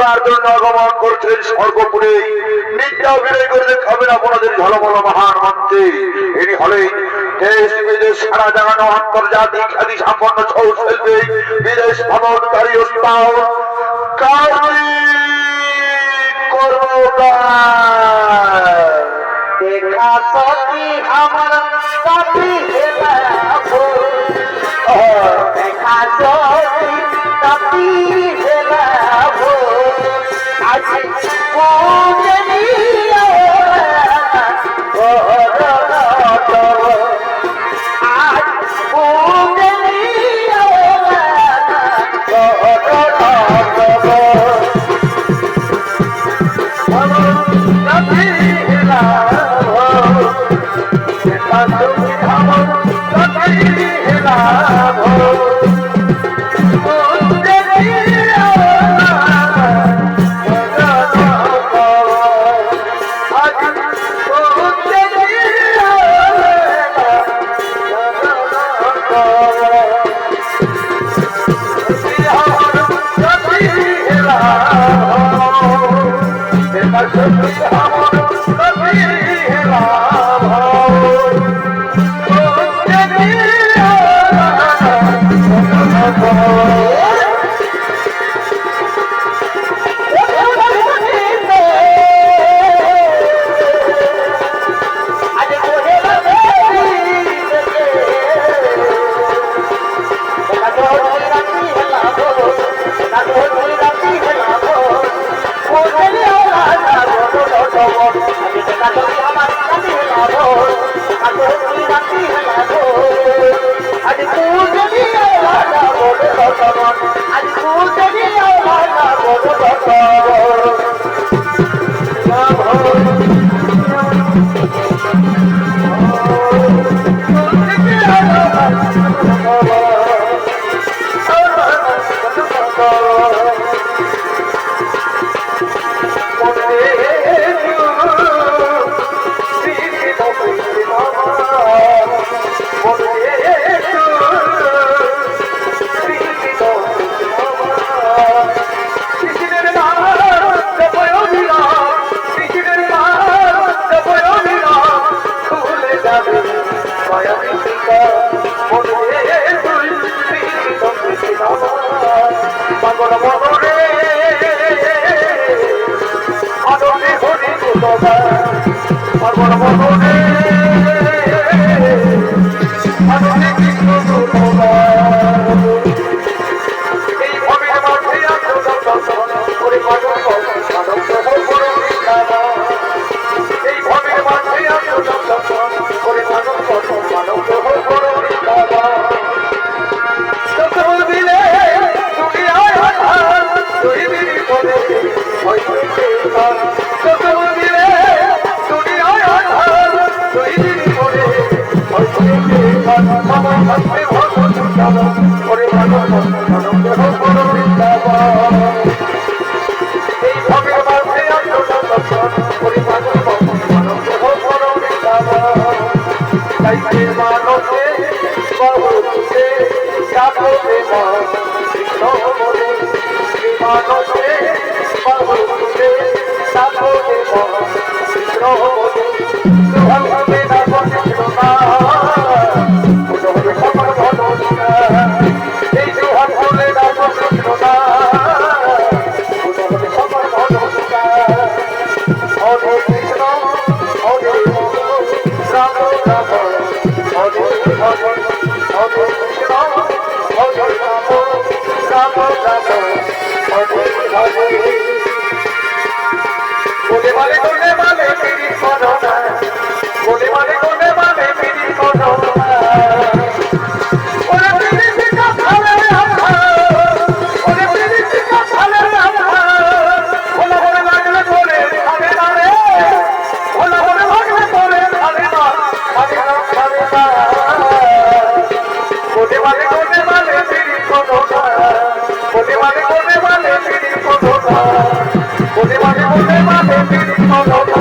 করার জন্য আগমন করছেন স্বর্গপুরে। নিত্যা বিনয় করে খাবেন আপনাদের ঝলমল মহান মন্ত্রী। ইনি হলেন দেশ বিদেশ সারা জাগানো আন্তর্জাতিক খ্যাতি সম্পন্ন ছৌ শিল্পী, বিদেশ ভ্রমণকারী ওস্তাদ কার্তিক কর্মকার। देखा सती हमर सती हेलाबो, देखा सती सती हेलाबो, आज पूजनीय आज पूजनीय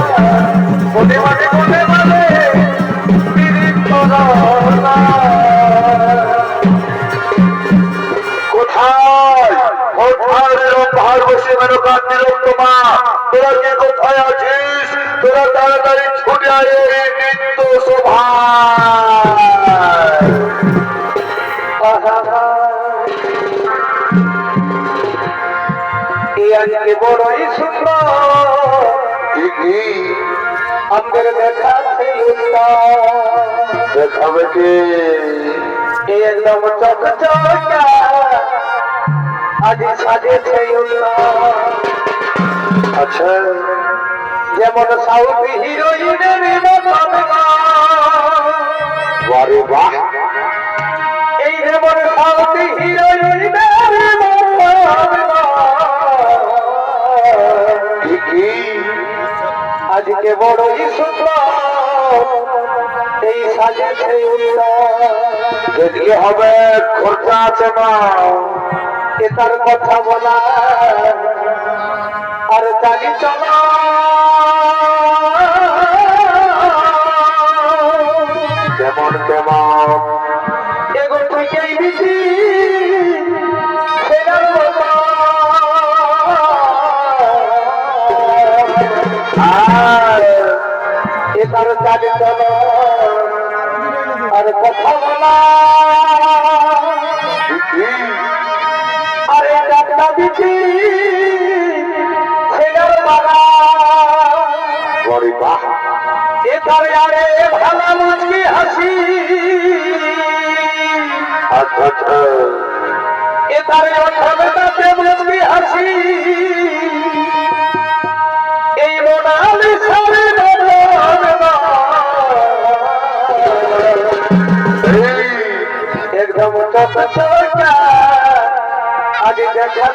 Bye. তোরা তাড়াতাড়ি ছুটে আয় এই নৃত্য সভায়। আজকে বড়ই সুন্দর কি আমাদের দেখা দেখাবে কে? একদম চকচকা আজ সাজেছে আচ্ছা যেমন সাউথ হিরোইনের বারে বাহ, এই যেমন সাউথ হিরোইনের কি আজকে বড়ই সুন্দর এই সাজেছে দেখলে হবে, খরচা আছে না। এটার কথা বলা আর জানি চলা কেমন কেমন এগো থেকেই দিদি ফেরার কথা এটার জানি চলা আর কথা বলা কি আরে ডাক্তার দিদি ফেরার মালা বারে বাহ, এটারে আরে ভালা মুচকি হাসি আচ্ছা আচ্ছা এটারে অঠলতাতে মুচকি হাসি এই মোনালিসারে একদম চকচকা আজ দেখা